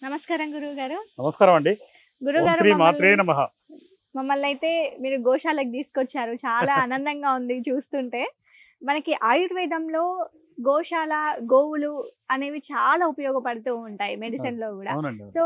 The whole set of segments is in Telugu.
నమస్కారం గురువుగారు. నమస్కారం అండి. ఓం గురువుగారు శ్రీ మాత్రే నమః. మమ్మల్నయితే మీరు గోశాలకు తీసుకొచ్చారు. చాలా ఆనందంగా ఉంది చూస్తుంటే. మనకి ఆయుర్వేదంలో గోశాల, గోవులు అనేవి చాలా ఉపయోగపడుతూ ఉంటాయి మెడిసిన్‌లో గూడా. అవునండి. సో,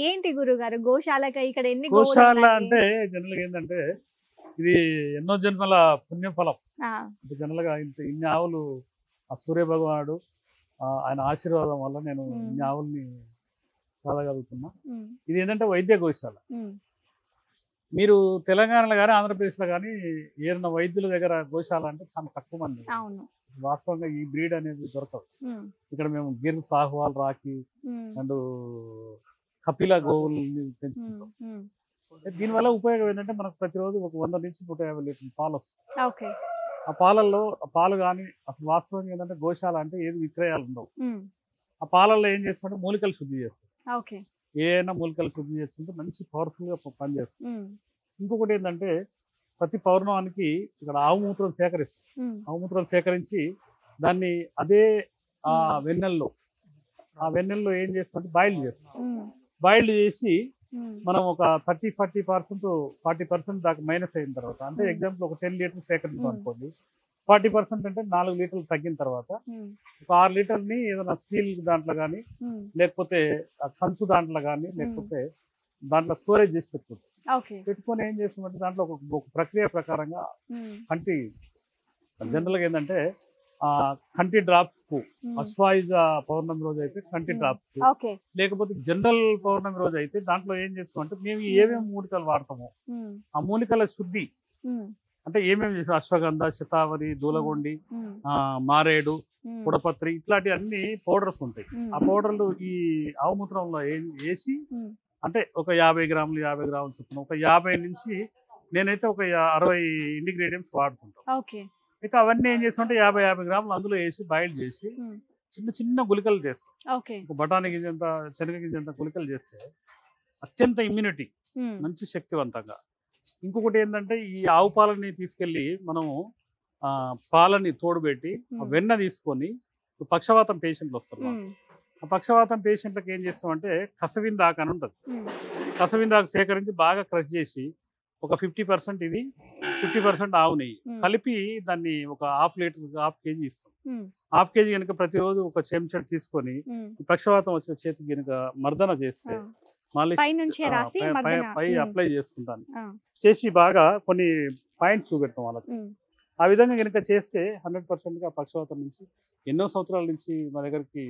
ఏంటి గురువుగారు గోశాలకి ఇక్కడ ఎన్ని గోశాల గోవులున్నాయి? అంటే జనరల్‌గా ఏందంటే ఇది ఎన్నో జన్మల పుణ్యఫలం. ఆ! అంటే జనరల్‌గా ఇన్ని ఆవులు ఆ సూర్య భగవానుడు ఆయన ఆశీర్వాదం వల్ల నేను ఇన్ని హ్మ్. ఆవుల్ని సాదగలుగుతున్నా. హ్మ్. ఇది ఏంటంటే వైద్య గోశాల. హ్మ్. మీరు తెలంగాణలో గాని, ఆంధ్రప్రదేశ్‌లో గాని ఏదైనా వైద్యుల దగ్గర గోశాల అంటే చాలా తక్కువ మంది. అవును. వాస్తవంగా ఈ బ్రీడ్ అనేది దొరకదు. హ్మ్. ఇక్కడ మేము గిర్, సాహ్వాల్, రాకీ హ్మ్. అండ్ కపిల గోవుల్ని హ్మ్. పెంచుతుంటాం. హ్మ్. దీనివల్ల ఉపయోగం ఏంటంటే మనకు ప్రతిరోజు ఒక 100 నుంచి 150 లీటర్ల పాలు వస్తాయి. ఓకే. ఆ పాలల్లో ఆ పాలు కానీ అసలు వాస్తవంగా ఏంటంటే గోశాల అంటే ఏది విక్రయాలు ఉండవు. హ్మ్. ఆ పాలల్లో ఏం చేస్తామంటే మూలికలు శుద్ధి చేస్తాం. ఓకే. ఏదైనా మూలికలు శుద్ధి చేసుకుంటే మంచి పవర్ఫుల్గా పనిచేస్తుంది. హ్మ్. ఇంకొకటి ఏంటంటే ప్రతి పౌర్ణమానికి ఇక్కడ ఆవు మూత్రం సేకరిస్తాం. హ్మ్. ఆవు మూత్రం సేకరించి దాన్ని అదే ఆ హ్మ్. వెన్నెల్లో ఆ వెన్నెల్లో ఏం చేస్తామంటే బాయిల్డ్ చేస్తాం. హ్మ్. బాయిల్డ్ చేసి హ్మ్. మనం ఒక 40% దాకా మైనస్ అయిన తర్వాత అంటే హ్మ్. ఎగ్జాంపుల్ ఒక 10 లీటర్స్ సేకరించాం హ్మ్. అనుకోండి. 40% అంటే 4 లీటర్లు తగ్గిన తర్వాత హ్మ్. ఒక 6 లీటర్ని ఏదైనా స్టీల్ దాంట్లో కానీ హ్మ్. లేకపోతే ఆ కంచు దాంట్లో కానీ హ్మ్. లేకపోతే దాంట్లో స్టోరేజ్ చేసి పెట్టుకుంటాం. ఓకే. పెట్టుకొని ఏం చేస్తామంటే దాంట్లో ఒక ప్రక్రియ ప్రకారంగా హ్మ్. కంటి హ్మ్. జనరల్గా ఏంటంటే కంటి డ్రాప్స్కు హ్మ్. అశ్వాయుజ పౌర్ణమి రోజు అయితే కంటి హ్మ్. Drops okay. లేకపోతే జనరల్ పౌర్ణమి రోజు అయితే దాంట్లో ఏం చేస్తామంటే మేము హ్మ్. ఏమేమి మూలికలు వాడతామో హ్మ్. ఆ మూలికల శుద్ధి హ్మ్. అంటే ఏమేమి చేస్తాం అశ్వగంధ, శతావరి, హ్మ్. దూలగొండి, హ్మ్. మారేడు, హ్మ్. పుడపత్రి ఇట్లాంటి అన్ని పౌడర్స్ ఉంటాయి. ఆ హ్మ్. పౌడర్లు ఈ ఆవు మూత్రంలో వేసి హ్మ్. అంటే ఒక 50 గ్రాములు 50 గ్రాములు చొప్పున ఒక 50 నుంచి నేనైతే ఒక 60 ఇంగ్రీడియంట్స్ వాడుకుంటాం. ఓకే. అయితే అవన్నీ ఏం చేస్తామంటే 50 గ్రాములు అందులో వేసి బాయిల్ చేసి హ్మ్. చిన్న చిన్న గుళికలు చేస్తాం. ఓకే. ఒక బఠానీ గింజంత శనగ గింజంత గుళికలు చేస్తే అత్యంత ఇమ్యూనిటీ హ్మ్. మంచి శక్తివంతంగా. ఇంకొకటి ఏంటంటే ఈ ఆవు పాలని తీసుకెళ్ళి మనము పాలని తోడుబెట్టి ఆ హ్మ్. వెన్న తీసుకొని ఇప్పుడు పక్షవాతం పేషెంట్లు వస్తారు మాకు. హ్మ్. ఆ పక్షవాతం పేషెంట్లకు ఏం చేస్తామంటే కసవిందాకు అని ఉంటుంది. హ్మ్. కసవిందాకు సేకరించి బాగా క్రష్ చేసి ఒక 50% ఇది 50% ఆవు నెయ్యి హ్మ్. కలిపి దాన్ని ఒక హాఫ్ లీటర్ హాఫ్ కేజీ ఇస్తాం. హ్మ్. హాఫ్ కేజీ కనుక ప్రతిరోజు ఒక చెంచాడు తీసుకొని హ్మ్. ఈ పక్షవాతం వచ్చిన చేతికి కనుక మర్దన చేస్తే ఆ! మళ్ళీ పైనుంచే రాసి మర్దన. పై హ్మ్. అప్లై చేసుకుంటాను. ఆ! చేసి బాగా కొన్ని పాయింట్స్ చూపెడతాం వాళ్ళకి. హ్మ్. ఆ విధంగా గనుక చేస్తే 100%గా పక్షవాతం నుంచి ఎన్నో సంవత్సరాల నుంచి మా దగ్గరికి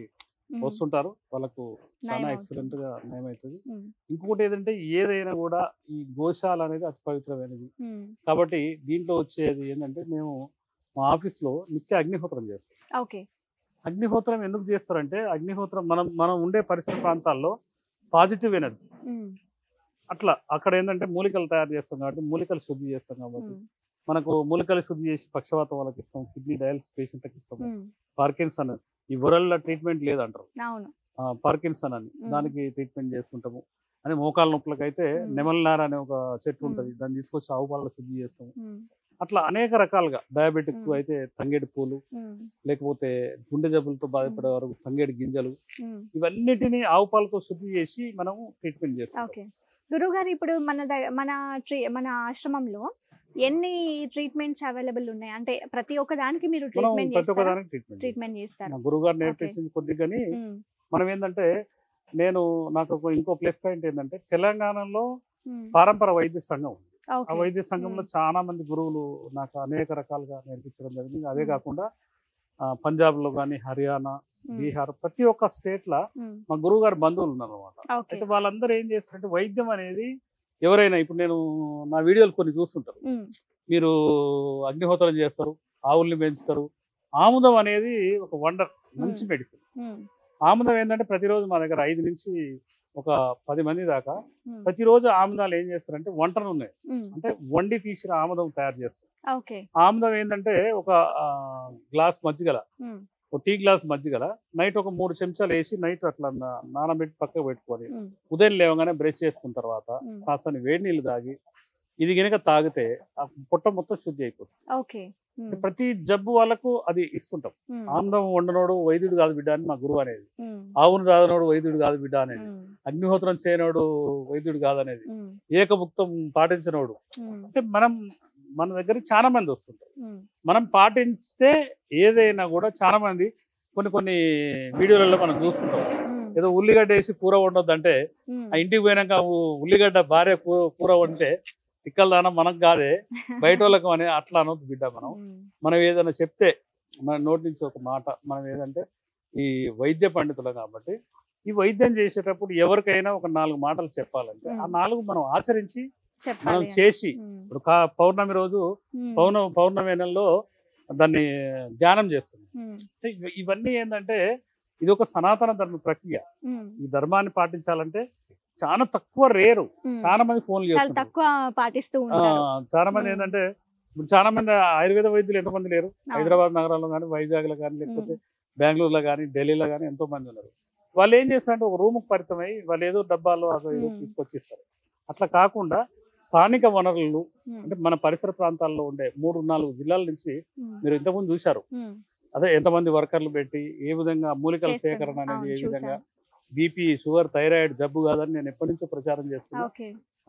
హ్మ్. వస్తుంటారు. వాళ్ళకు చాలా నయమవుతుంది. ఎక్సలెంట్‌గా నయమవుతది. హ్మ్. ఇంకొకటి ఏదంటే ఏదైనా కూడా ఈ గోశాల అనేది అతి పవిత్రమైనది. హ్మ్. కాబట్టి దీంట్లో వచ్చేది ఏంటంటే మేము మా ఆఫీస్‌లో నిత్య అగ్నిహోత్రం చేస్తాం. ఓకే. అగ్నిహోత్రం ఎందుకు చేస్తారంటే అగ్నిహోత్రం మనం మనం ఉండే పరిసర ప్రాంతాల్లో పాజిటివ్ ఎనర్జీ హ్మ్. అట్లా అక్కడ ఏంటంటే మూలికలు తయారు చేస్తాం కాబట్టి మూలికలు శుద్ధి చేస్తాం కాబట్టి హ్మ్. మనకు మూలికలు శుద్ధి చేసి పక్షవాతం వాళ్ళకి ఇస్తాం, కిడ్నీ డయాలిసిస్ పేషెంట్కి ఇస్తాము, హ్మ్. పార్కిన్సన్ ఈ వరల్డ్ ట్రీట్మెంట్ లేదంటారు, అవును. పార్కిన్సన్ అని హ్మ్. దానికి ట్రీట్మెంట్ చేసుకుంటాము. అని మోకాల నొప్పులకైతే హ్మ్. నెమలినార అనే ఒక చెట్టు హ్మ్. ఉంటుంది, దాన్ని తీసుకొచ్చి ఆవు పాలలో శుద్ధి చేస్తాము. హ్మ్. అట్లా అనేక రకాలుగా డయాబెటిక్ హ్మ్. అయితే తంగేడు పూలు, హ్మ్. లేకపోతే గుండె జబ్బులతో హ్మ్. బాధపడే వరకు తంగేడు గింజలు, హ్మ్. ఇవన్నిటిని ఆవు పాలతో శుద్ధి చేసి మనము ట్రీట్మెంట్ చేస్తుంటాం. ఓకే. గురువుగారు ఇప్పుడు మన ఆశ్రమంలో ఎన్ని ట్రీట్మెంట్స్ అవైలబుల్ ఉన్నాయి? అంటే ప్రతి ఒక్క దానికి మీరు మనం ట్రీట్మెంట్ ప్రతి ఒక్క చేస్తారా? దానికి ట్రీట్మెంట్ చేస్తాం. ట్రీట్మెంట్ చేస్తారు. మా గురువుగారు ఓకే. నేర్పించింది కొద్దిగాని హ్మ్. మనం ఏంటంటే నాకు ఇంకో ప్లస్ పాయింట్ ఏంటంటే తెలంగాణలో హ్మ్. పారంపర వైద్య సంఘం ఉంది. ఆ ఓకే. వైద్య సంఘంలో హ్మ్. చాలా మంది గురువులు నాకు అనేక రకాలుగా నేర్పించడం జరిగింది. అదే హ్మ్. కాకుండా పంజాబ్లో కానీ, హర్యానా, హ్మ్. బీహార్ ప్రతి ఒక్క స్టేట్లో హ్మ్. మా గురువు గారి బంధువులు ఉన్నారన్నమాట. ఓకే. అయితే వాళ్ళందరూ ఏం చేస్తారంటే వైద్యం అనేది ఎవరైనా ఇప్పుడు నేను నా వీడియోలు కొన్ని చూస్తుంటారు. హ్మ్. మీరు అగ్నిహోత్రం చేస్తారు, ఆవుల్ని పెంచుతారు. ఆముదం అనేది ఒక వండర్ మంచి హ్మ్. మెడిసిన్. హ్మ్. ఆముదం ఏంటంటే ప్రతిరోజు మా దగ్గర 5 నుంచి ఒక 10 మంది దాకా హ్మ్. ప్రతిరోజు ఆముదాలు ఏం చేస్తారంటే వంటలు ఉన్నాయి. హ్మ్. అంటే వండి తీసిన ఆముదం తయారు చేస్తారు. ఓకే. ఆముదం ఏంటంటే ఒక గ్లాస్ మజ్జిగల హ్మ్. ఒక టీ గ్లాస్ మజ్జిగల నైట్ ఒక 3 చెంచాలు వేసి నైట్ అట్లా నానబెట్టి పక్కకు పెట్టుకొని హ్మ్. ఉదయం లేవగానే బ్రష్ చేసుకున్న తర్వాత హ్మ్. కాస్తని వేడి నీళ్ళు తాగి ఇది గనక తాగితే ఆ పొట్ట మొత్తం శుద్ధి అయిపోతుంది. ఓకే. ప్రతి జబ్బు వాళ్ళకు అది ఇస్తుంటాం. ఆనందం వండనోడు వైద్యుడు కాదు బిడ్డ అని మా గురువు అనేది, ఆవును తాగనోడు వైద్యుడు కాదు బిడ్డ అనేది, అగ్నిహోత్రం చేయనోడు వైద్యుడు కాదనేది, ఏకభుక్తం పాటించినోడు. అంటే మన దగ్గర చాలా మంది వస్తుంటారు. మనం పాటిస్తే ఏదైనా కూడా చాలా మంది కొన్ని వీడియోలలో మనం చూస్తుంటాం. ఏదో ఉల్లిగడ్డ వేసి కూర వండొద్దు అంటే ఆ ఇంటికి పోయినాక ఉల్లిగడ్డ భార్య కూర వండితే తిక్కల దానం మనకు కాదే బయట వాళ్ళకు అని అట్లా అనొద్దు బిడ్డ. మనం ఏదైనా చెప్తే మన నోటి నుంచి ఒక మాట, మనం ఏదంటే ఈ వైద్య పండితులు కాబట్టి ఈ వైద్యం చేసేటప్పుడు ఎవరికైనా ఒక 4 మాటలు చెప్పాలంటే ఆ 4 మనం ఆచరించి మనం చేసి, ఇప్పుడు పౌర్ణమి రోజు పౌర్ణమి నెలలో దాన్ని ధ్యానం చేస్తున్నాం. ఇవన్నీ ఏంటంటే ఇది ఒక సనాతన ధర్మ ప్రక్రియ. ఈ ధర్మాన్ని పాటించాలంటే చాలా తక్కువ, రేరు. చాలా మంది ఫోన్లు చేస్తారు, చాలా మంది ఏంటంటే ఇప్పుడు చాలా మంది ఆయుర్వేద వైద్యులు ఎంతమంది లేరు హైదరాబాద్ నగరంలో కానీ, వైజాగ్లో కానీ, లేకపోతే బెంగళూరులో కానీ, ఢిల్లీలో కానీ ఎంతో మంది ఉన్నారు. వాళ్ళు ఏం చేస్తారంటే ఒక రూమ్కి పరితమై వాళ్ళు ఏదో డబ్బాలో అదో ఏదో తీసుకొచ్చి ఇస్తారు. అట్లా కాకుండా స్థానిక వనరులు అంటే మన పరిసర ప్రాంతాల్లో ఉండే 3-4 జిల్లాల నుంచి మీరు ఇంతకుముందు చూశారు, అదే ఎంతమంది వర్కర్లు పెట్టి ఏ విధంగా మూలికల సేకరణ అనేది ఏ విధంగా బీపీ, షుగర్, థైరాయిడ్ జబ్బు కాదని నేను ఎప్పటి నుంచో ప్రచారం చేస్తున్నాను.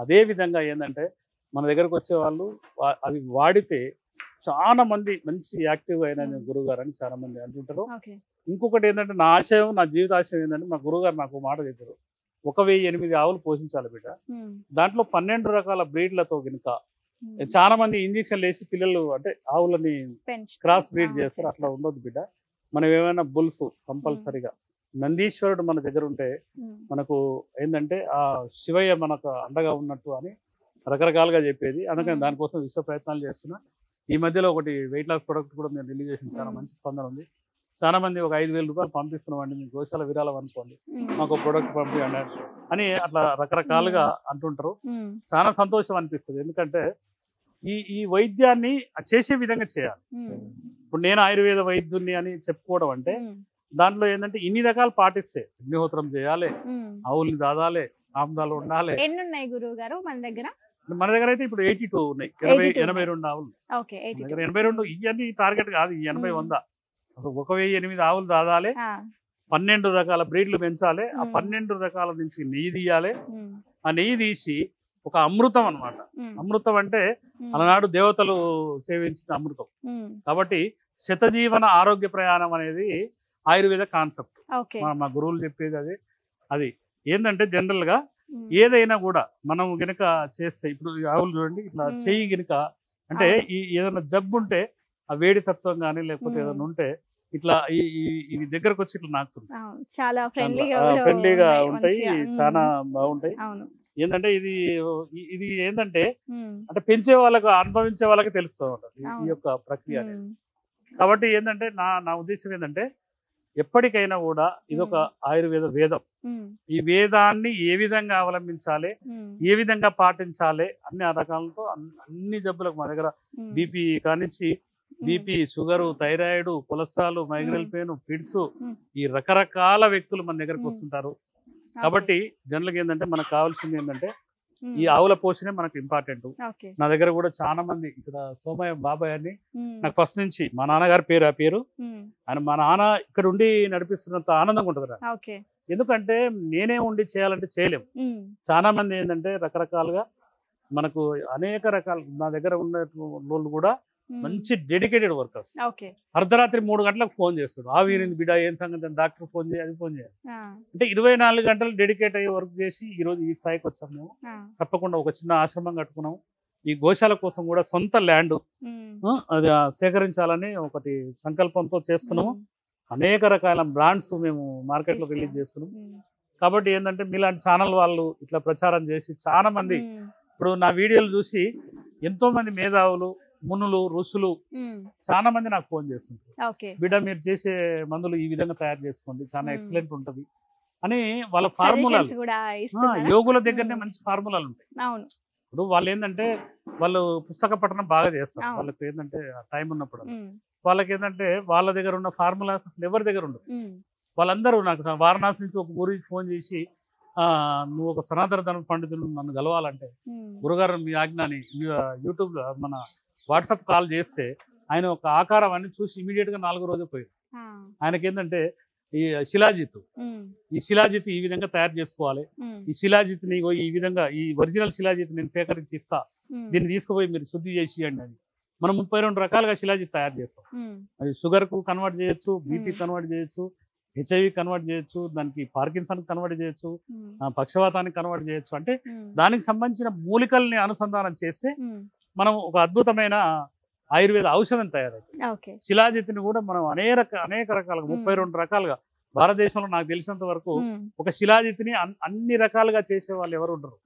అదే విధంగా ఏంటంటే మన దగ్గరకు వచ్చే వాళ్ళు అవి వాడితే చాలా మంది మంచి యాక్టివ్ అయిన గురువు గారు అని చాలా మంది అంటుంటారు. ఇంకొకటి ఏంటంటే నా ఆశయం, నా జీవిత ఆశయం ఏంటంటే మా గురువు గారు నాకు మాట చెప్పారు, 1008 ఆవులు పోషించాలి బిడ్డ. దాంట్లో 12 రకాల బ్రీడ్లతో కనుక చాలా మంది ఇంజక్షన్లు వేసి పిల్లలు అంటే ఆవులని క్రాస్ బ్రీడ్ చేస్తారు. అట్లా ఉండొద్దు బిడ్డ. మనం ఏమైనా బుల్స్ కంపల్సరిగా నందీశ్వరుడు మన దగ్గర ఉంటే మనకు ఏంటంటే ఆ శివయ్య మనకు అండగా ఉన్నట్టు అని రకరకాలుగా చెప్పేది. అందుకని దానికోసం విశ్వ ప్రయత్నాలు చేస్తున్నా. ఈ మధ్యలో ఒకటి వెయిట్ లాస్ ప్రొడక్ట్ కూడా మేము రిలీజ్ చేసిన, చాలా మంచి స్పందన ఉంది. చాలా మంది ఒక 5,000 రూపాయలు పంపిస్తున్నామండి, మీ గోశాల విరాళం అనుకోండి, మాకు ప్రొడక్ట్ పంపించండి అని అట్లా రకరకాలుగా అంటుంటారు. చాలా సంతోషం అనిపిస్తుంది. ఎందుకంటే ఈ వైద్యాన్ని చేసే విధంగా చేయాలి. ఇప్పుడు నేను ఆయుర్వేద వైద్యుని అని చెప్పుకోవడం అంటే దాంట్లో ఏంటంటే ఇన్ని రకాలు పాటిస్తే అగ్నిహోత్రం చేయాలి, ఆవుల్ని దాదాలి, ఆముదాలు ఉండాలి. ఎన్ని ఉన్నాయి గురువు గారు మన దగ్గర? మన దగ్గర అయితే ఇప్పుడు 82 ఉన్నాయి, 82 ఆవులు దగ్గర. 82 ఇవన్నీ టార్గెట్ కాదు, ఈ 80-100 అసలు 1008 ఆవులు దాదాలి, 12 రకాల బ్రీడ్లు పెంచాలి. ఆ 12 రకాల నుంచి నెయ్యి తీయాలి. ఆ నెయ్యి తీసి ఒక అమృతం అన్నమాట. అమృతం అంటే అలనాడు దేవతలు సేవించిన అమృతం. కాబట్టి శతజీవన ఆరోగ్య ప్రయాణం అనేది ఆయుర్వేద కాన్సెప్ట్. మా గురువులు చెప్పేది అది ఏంటంటే జనరల్ గా ఏదైనా కూడా మనం గనక చేస్తే, ఇప్పుడు ఆవులు చూడండి ఇట్లా చెయ్యి గనక అంటే ఏదైనా జబ్బు ఉంటే ఆ వేడి తత్వం కానీ లేకపోతే ఏదైనా ఉంటే ఇట్లా ఈ దగ్గరకు వచ్చి ఇట్లా నాకుతుంది. చాలా ఫ్రెండ్లీగా ఉంటాయి, చాలా బాగుంటాయి. ఏంటంటే ఇది ఏంటంటే అంటే పెంచే వాళ్ళకు, అనుభవించే వాళ్ళకి తెలుస్తూ ఉంటుంది ఈ యొక్క ప్రక్రియ అనేది. కాబట్టి ఏంటంటే నా ఉద్దేశం ఏంటంటే ఎప్పటికైనా కూడా ఇదొక ఆయుర్వేద వేదం. ఈ వేదాన్ని ఏ విధంగా అవలంబించాలి, ఏ విధంగా పాటించాలి అన్ని రకాలతో అన్ని జబ్బులకు మా దగ్గర బీపీ కానించి BP, sugar, thyroid, cholesterol, migraine pain, fits, ఈ రకరకాల వ్యక్తులు మన దగ్గరకు వస్తుంటారు. కాబట్టి జనరల్గా ఏంటంటే మనకు కావాల్సింది ఏంటంటే ఈ ఆవుల పోషణే మనకు ఇంపార్టెంట్. నా దగ్గర కూడా చాలా మంది ఇక్కడ సోమయ్య బాబాయ్ అని నాకు ఫస్ట్ నుంచి మా నాన్నగారి పేరు, ఆ పేరు ఆయన మా నాన్న ఇక్కడ ఉండి నడిపిస్తున్నంత ఆనందంగా ఉంటుంది. ఎందుకంటే నేనే ఉండి చేయాలంటే చేయలేము. చాలా మంది ఏంటంటే రకరకాలుగా మనకు అనేక రకాల నా దగ్గర ఉన్న వాళ్ళు కూడా మంచి డెడికేటెడ్ వర్కర్స్. అర్ధరాత్రి 3 గంటలకు ఫోన్ చేస్తాడు, ఆ వీరింది బిడ్డ ఏం సంగతి, డాక్టర్ ఫోన్ చేయాలి, అది ఫోన్ చేయాలి. అంటే 24 గంటలు డెడికేట్ అయ్యి వర్క్ చేసి ఈ రోజు ఈ స్థాయికి వచ్చాము. మేము తప్పకుండా ఒక చిన్న ఆశ్రమం కట్టుకున్నాము. ఈ గోశాల కోసం కూడా సొంత ల్యాండ్ అది సేకరించాలని ఒకటి సంకల్పంతో చేస్తున్నాము. అనేక రకాల బ్రాండ్స్ మేము మార్కెట్లో రిలీజ్ చేస్తున్నాము. కాబట్టి ఏంటంటే మీలాంటి ఛానల్ వాళ్ళు ఇట్లా ప్రచారం చేసి చాలా మంది ఇప్పుడు నా వీడియోలు చూసి ఎంతో మంది మేధావులు, మునులు, ఋషులు చాలా మంది నాకు ఫోన్ చేస్తుంటారు, బిడ్డ మీరు చేసే మందులు ఈ విధంగా తయారు చేసుకోండి, చాలా ఎక్సలెంట్ ఉంటది అని వాళ్ళ ఫార్ములాలు. యోగుల దగ్గరనే మంచి ఫార్ములాలు ఉంటాయి. ఇప్పుడు వాళ్ళు ఏంటంటే వాళ్ళు పుస్తక పఠనం బాగా చేస్తారు. వాళ్ళకి ఏంటంటే టైం ఉన్నప్పుడు వాళ్ళకి ఏంటంటే వాళ్ళ దగ్గర ఉన్న ఫార్ములాస్ అసలు ఎవరి దగ్గర ఉండదు. వాళ్ళందరూ నాకు వారణాసి నుంచి ఒక గురించి ఫోన్ చేసి నువ్వు ఒక సనాతన ధర్మ పండితుడు నన్ను కలవాలంటే గురుగారు మీ ఆజ్ఞని యూట్యూబ్లో మన వాట్సాప్ కాల్ చేస్తే ఆయన ఒక ఆకారం అన్ని చూసి ఇమీడియట్గా 4 రోజులు పోయారు. ఆయనకి ఏంటంటే ఈ శిలాజిత్ ఈ విధంగా తయారు చేసుకోవాలి, ఈ శిలాజిత్ ని ఈ విధంగా ఈ ఒరిజినల్ శిలాజిత్ నేను సేకరించి ఇస్తా, దీన్ని తీసుకుపోయి మీరు శుద్ధి చేసి ఇవ్వండి అని. మనం 32 రకాలుగా శిలాజిత్ తయారు చేస్తాం. అది షుగర్ కు కన్వర్ట్ చేయొచ్చు, బీపీ కన్వర్ట్ చేయొచ్చు, హెచ్ఐవి కన్వర్ట్ చేయొచ్చు, దానికి పార్కిన్సన్ కన్వర్ట్ చేయొచ్చు, పక్షవాతానికి కన్వర్ట్ చేయొచ్చు. అంటే దానికి సంబంధించిన మూలికల్ని అనుసంధానం చేస్తే మనం ఒక అద్భుతమైన ఆయుర్వేద ఔషధం తయారైంది. శిలాజిత్ని కూడా మనం అనేక రకాలుగా 32 రకాలుగా భారతదేశంలో నాకు తెలిసినంత వరకు ఒక శిలాజిత్ని అన్ని రకాలుగా చేసే వాళ్ళు ఎవరు ఉండరు.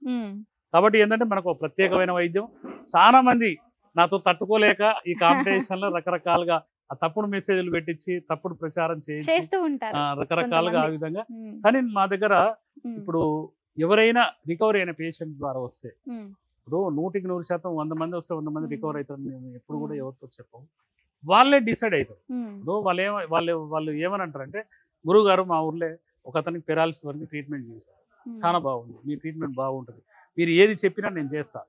కాబట్టి ఏంటంటే మనకు ఒక ప్రత్యేకమైన వైద్యం. చాలా మంది నాతో తట్టుకోలేక ఈ కాంపిటీషన్ లో రకరకాలుగా ఆ తప్పుడు మెసేజ్లు పెట్టించి తప్పుడు ప్రచారం చేస్తూ ఉంటారు రకరకాలుగా ఆ విధంగా. కానీ మా దగ్గర ఇప్పుడు ఎవరైనా రికవరీ అయిన పేషెంట్ ద్వారా వస్తే, ఇప్పుడు 100% 100 మంది వస్తే 100 మంది రికవర్ అవుతారు మేము ఎప్పుడు కూడా ఎవరితో చెప్పము. వాళ్ళే డిసైడ్ అవుతారు. ఇప్పుడు వాళ్ళు ఏమని అంటారంటే, గురువు గారు మా ఊర్లో ఒక అతనికి పెరాలిసిస్ వరకు ట్రీట్మెంట్ చేశారు, చాలా బాగుంది, మీ ట్రీట్మెంట్ బాగుంటుంది, మీరు ఏది చెప్పినా నేను చేస్తా,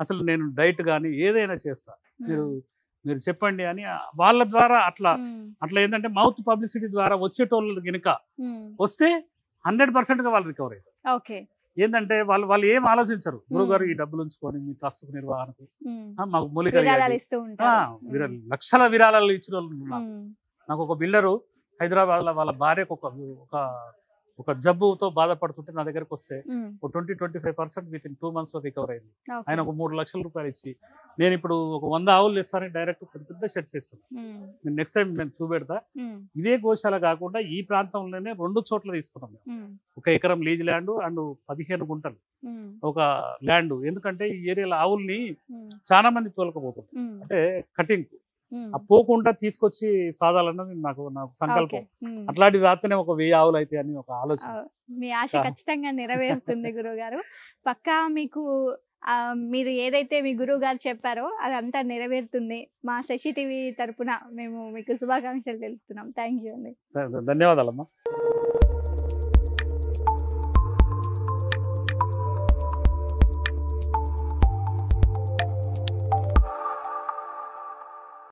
అసలు నేను డైట్ కానీ ఏదైనా చేస్తా, మీరు చెప్పండి అని వాళ్ళ ద్వారా అట్లా ఏంటంటే మౌత్ పబ్లిసిటీ ద్వారా వచ్చేటోళ్ళు కనుక వస్తే 100% వాళ్ళు రికవర్ అవుతారు. ఏంటంటే వాళ్ళు ఏం ఆలోచించరు, గురువు గారు ఈ డబ్బులు ఉంచుకొని మీ ట్రస్ట్ నిర్వహణకు మాకు మూలిక లక్షల విరాళాలు ఇచ్చిన వాళ్ళు ఉన్నారు. నాకు ఒక బిల్డరు హైదరాబాద్ లో వాళ్ళ భార్యకు ఒక జబ్బుతో బాధపడుతుంటే నా దగ్గరకు వస్తే ఒక 20-25% విత్ ఇన్ 2 months లో రికవర్ అయింది. ఆయన ఒక 3 లక్షల రూపాయలు ఇచ్చి, నేను ఇప్పుడు ఒక 100 ఆవులు ఇస్తానని డైరెక్ట్ పెద్ద షెడ్స్ ఇస్తాను, నేను నెక్స్ట్ టైం నేను చూపెడతా. ఇదే గోశాల కాకుండా ఈ ప్రాంతంలోనే 2 చోట్ల తీసుకున్నాం. 1 ఎకరం లీజ్ ల్యాండ్ అండ్ 15 గుంటలు ఒక ల్యాండ్. ఎందుకంటే ఈ ఏరియాలో ఆవుల్ని చాలా మంది తోలకపోతుంది, అంటే కటింగ్ పోకుండా తీసుకొచ్చి సాధాలన్నది నాకు సంకల్పం. అట్లాంటి రాత్రినే ఒక 1000 ఆవులు అయితే అని ఒక ఆలోచన. మీ ఆశ ఖచ్చితంగా నెరవేరుతుంది గురువు గారు. పక్కా మీకు మీరు ఏదైతే మీ గురువు గారు చెప్పారో అదంతా నెరవేరుతుంది. మా శశి టీవీ తరపున మేము మీకు శుభాకాంక్షలు తెలుపుతున్నాం. థ్యాంక్ యూ అండి. ధన్యవాదాలమ్మా.